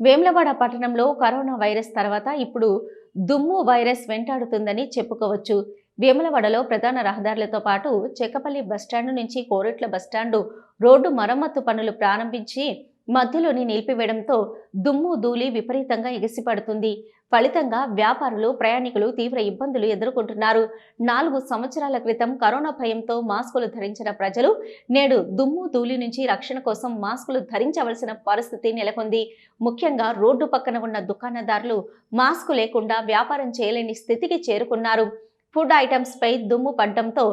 వేములవాడ పట్టణంలో corona virus తర్వాత ఇప్పుడు దుమ్ము వైరస్ వెంటాడుతుందని చెప్పుకోవచ్చు. వేములవాడలో ప్రధాన రహదారులతో పాటు చెక్కపల్లి బస్టాండు నుంచి కోరుట్ల బస్టాండు రోడ్డు మరమ్మతు పనులు ప్రారంభించి మధ్యలోని నిలిపివేయడంతో దుమ్ము ధూళి విపరీతంగా ఎగిసిపడుతుంది. ఫలితంగా వ్యాపారులు, ప్రయాణికులు తీవ్ర ఇబ్బందులు ఎదుర్కొంటున్నారు. 4 సంవత్సరాల క్రితం కరోనా భయంతో మాస్కులు ధరించిన ప్రజలు నేడు దుమ్ము ధూళి నుంచి రక్షణ కోసం మాస్కులు ధరించవలసిన పరిస్థితి నెలకొంది. ముఖ్యంగా రోడ్డు పక్కన ఉన్న దుకాణదారులు మాస్కు లేకుండా వ్యాపారం చేయలేని స్థితికి చేరుకున్నారు. ఫుడ్ ఐటమ్స్ పై దుమ్ము పడ్డంతో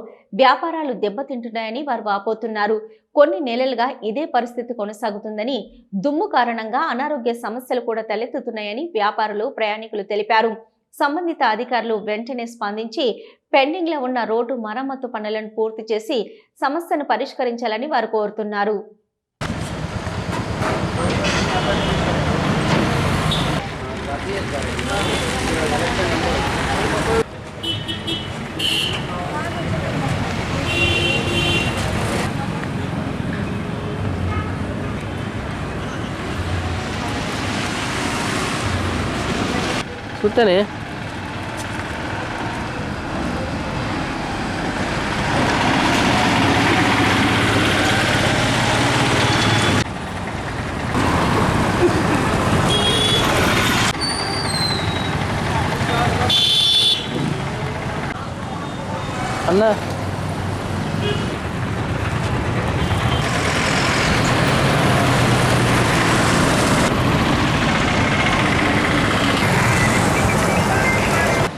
వ్యాపారాలు దెబ్బతింటున్నాయని వారు వాపోతున్నారు. కొన్ని నెలలుగా ఇదే పరిస్థితి కొనసాగుతుందని, దుమ్ము కారణంగా అనారోగ్య సమస్యలు కూడా తలెత్తుతున్నాయని వ్యాపారులు, ప్రయాణికులు తెలిపారు. సంబంధిత అధికారులు వెంటనే స్పందించి పెండింగ్ లో ఉన్న రోడ్డు మరమ్మతు పనులను పూర్తి చేసి సమస్యను పరిష్కరించాలని వారు కోరుతున్నారు. చూస్తేనే అన్నా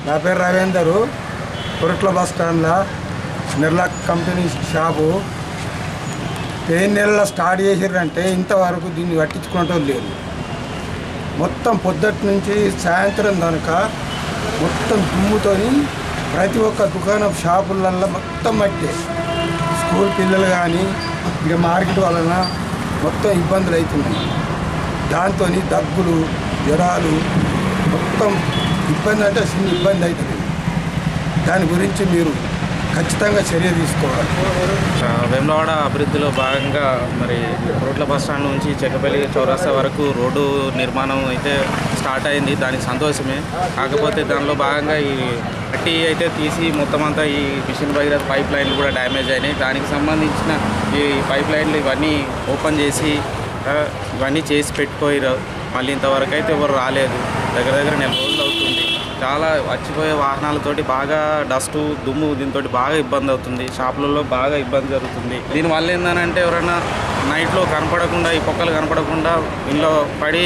నా పేరు రవీందరు. కొరట్ల బస్ స్టాండ్లో నిర్లాక్ కంపెనీ షాపు 10 నెలల్లో స్టార్ట్ చేసారంటే ఇంతవరకు దీన్ని పట్టించుకోవటం లేదు. మొత్తం పొద్దుటి నుంచి సాయంత్రం కనుక మొత్తం దుమ్ముతోని ప్రతి ఒక్క దుకాణం షాపులల్లో మొత్తం మట్టే. స్కూల్ పిల్లలు కానీ ఇక మార్కెట్ వలన మొత్తం ఇబ్బందులు అవుతున్నాయి. దాంతో దగ్గులు, జ్వరాలు మొత్తం ఇబ్బంది అంటే చిన్న ఇబ్బంది అవుతుంది. దాని గురించి మీరు ఖచ్చితంగా చర్య తీసుకోవాలి. వేములవాడ అభివృద్ధిలో భాగంగా మరి రోడ్ల బస్ స్టాండ్ నుంచి చెక్కపల్లి చౌరస్తా వరకు రోడ్డు నిర్మాణం అయితే స్టార్ట్ అయింది. దానికి సంతోషమే. కాకపోతే దానిలో భాగంగా ఈ మట్టి అయితే తీసి మొత్తం అంతా ఈ మిషన్ భగీరథ పైప్ లైన్లు కూడా డ్యామేజ్ అయినాయి. దానికి సంబంధించిన ఈ పైప్ లైన్లు ఇవన్నీ ఓపెన్ చేసి ఇవన్నీ చేసి పెట్టుకోయారు. మళ్ళీ ఇంతవరకు అయితే ఎవరు రాలేదు. దగ్గర 4 రోజులు అవుతుంది. చాలా వచ్చిపోయే వాహనాలతోటి బాగా డస్టు, దుమ్ము దీంతో బాగా ఇబ్బంది అవుతుంది. షాపులలో బాగా ఇబ్బంది జరుగుతుంది. దీనివల్ల ఏంటంటే ఎవరైనా నైట్లో కనపడకుండా, ఈ పొక్కలు కనపడకుండా ఇంట్లో పడి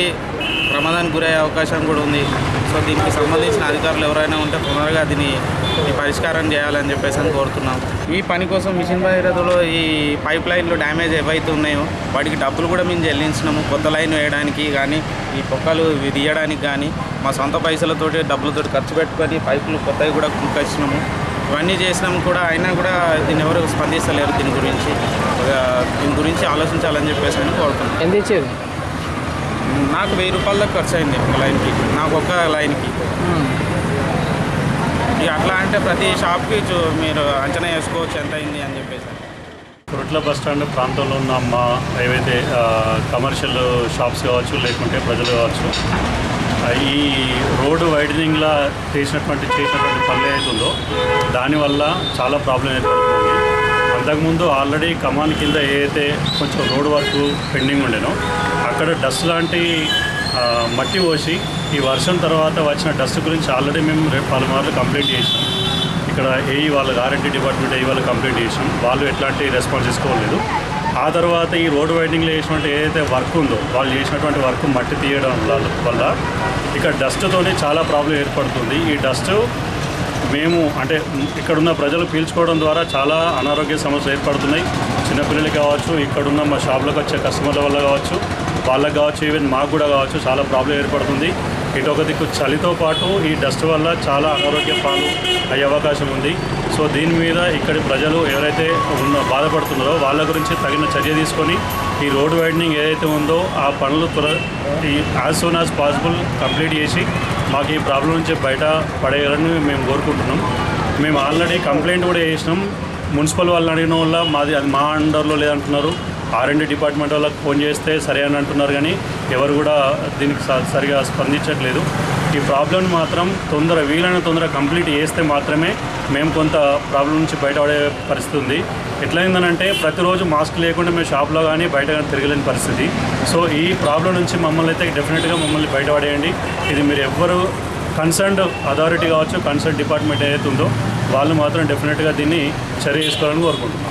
ప్రమాదానికి గురయ్యే అవకాశం కూడా ఉంది. సో దీనికి సంబంధించిన అధికారులు ఎవరైనా ఉంటే తొందరగా దీన్ని పరిష్కారం చేయాలని చెప్పేసి కోరుతున్నాం. ఈ పని కోసం మిషన్ భగీరథలో ఈ పైప్ లైన్లు డ్యామేజ్ ఏవైతే ఉన్నాయో వాటికి డబ్బులు కూడా మేము చెల్లించినాము. కొత్త లైన్ వేయడానికి కానీ, ఈ పొక్కలు తీయడానికి కానీ మా సొంత పైసలతోటి డబ్బులతోటి ఖర్చు పెట్టుకొని పైపులు కొత్తవి కూడా కుక్కొచ్చినాము. ఇవన్నీ చేసినాము కూడా, అయినా కూడా దీన్ని ఎవరు స్పందిస్తలేరు. దీని గురించి ఆలోచించాలని చెప్పేసి కోరుతున్నాం. ఎంత ఇచ్చేది? నాకు 1000 రూపాయల దాకా ఖర్చు అయింది ఒక లైన్కి, నాకు ఒక్క లైన్కి. ఇక అట్లా అంటే ప్రతి షాప్కి మీరు అంచనా వేసుకోవచ్చు ఎంత అయింది అని చెప్పేసి. కొరట్ల బస్ స్టాండ్ ప్రాంతంలో ఉన్న మా ఏవైతే కమర్షియల్ షాప్స్ కావచ్చు, లేకుంటే ప్రజలు కావచ్చు, ఈ రోడ్డు వైడనింగ్లా చేసినటువంటి పనులు ఏదైతుందో దానివల్ల చాలా ప్రాబ్లం ఏర్పడుతుంది. అంతకుముందు ఆల్రెడీ కమాన్ కింద ఏదైతే కొంచెం రోడ్ వర్క్ పెండింగ్ ఉండేనో అక్కడ డస్ట్ లాంటి మట్టి పోసి ఈ వర్షం తర్వాత వచ్చిన డస్ట్ గురించి ఆల్రెడీ మేము పలుమార్లు కంప్లైంట్ చేసినాం. ఇక్కడ వాళ్ళ ఆర్ఎంటీ డిపార్ట్మెంట్ వాళ్ళు కంప్లైంట్ చేసినాం. వాళ్ళు ఎట్లాంటి రెస్పాన్స్ తీసుకోలేదు. ఆ తర్వాత ఈ రోడ్ వైడింగ్లో చేసినటువంటి ఏదైతే వర్క్ ఉందో వాళ్ళు చేసినటువంటి వర్క్ మట్టి తీయడం వల్ల ఇక్కడ డస్ట్తోనే చాలా ప్రాబ్లం ఏర్పడుతుంది. ఈ డస్ట్ మేము అంటే ఇక్కడున్న ప్రజలు పీల్చుకోవడం ద్వారా చాలా అనారోగ్య సమస్యలు ఏర్పడుతున్నాయి. చిన్నపిల్లలకి కావచ్చు, ఇక్కడున్న మా షాప్లకు వచ్చే కస్టమర్ల వల్ల కావచ్చు, వాళ్ళకి కావచ్చు, ఈవెన్ మాకు కూడా కావచ్చు, చాలా ప్రాబ్లం ఏర్పడుతుంది. ఇటు ఒక దిక్కు చలితో పాటు ఈ డస్ట్ వల్ల చాలా అనారోగ్య పాలు అయ్యే అవకాశం ఉంది. సో దీని మీద ఇక్కడి ప్రజలు ఎవరైతే బాధపడుతున్నారో వాళ్ళ గురించి తగిన చర్య తీసుకొని ఈ రోడ్ వైడనింగ్ ఏదైతే ఉందో ఆ పనులు as soon as possible complete చేసి మాకు ఈ ప్రాబ్లం నుంచి బయట పడేయాలని మేము కోరుకుంటున్నాం. మేము ఆల్రెడీ కంప్లైంట్ కూడా చేసినాం. మున్సిపల్ వాళ్ళని అడిగిన వల్ల అది మా అండర్లో లేదంటున్నారు. R&D డిపార్ట్మెంట్ వాళ్ళకి ఫోన్ చేస్తే సరే అని అంటున్నారు, కానీ ఎవరు కూడా దీనికి సరిగా స్పందించట్లేదు. ఈ ప్రాబ్లమ్ని మాత్రం వీలైన తొందర కంప్లీట్ చేస్తే మాత్రమే మేము కొంత ప్రాబ్లం నుంచి బయటపడే పరిస్థితి ఉంది. ఎట్లయిందనంటే ప్రతిరోజు మాస్క్ లేకుండా మేము షాప్లో కానీ బయట కానీ తిరగలేని పరిస్థితి. సో ఈ ప్రాబ్లం నుంచి మమ్మల్ని అయితే డెఫినెట్గా మమ్మల్ని బయటపడేయండి. ఇది మీరు ఎవ్వరు కన్సర్న్డ్ అథారిటీ కావచ్చు, కన్సర్న్ డిపార్ట్మెంట్ ఏదైతే ఉందో వాళ్ళు మాత్రం డెఫినెట్గా దీన్ని చర్య తీసుకోవాలని కోరుకుంటున్నాం.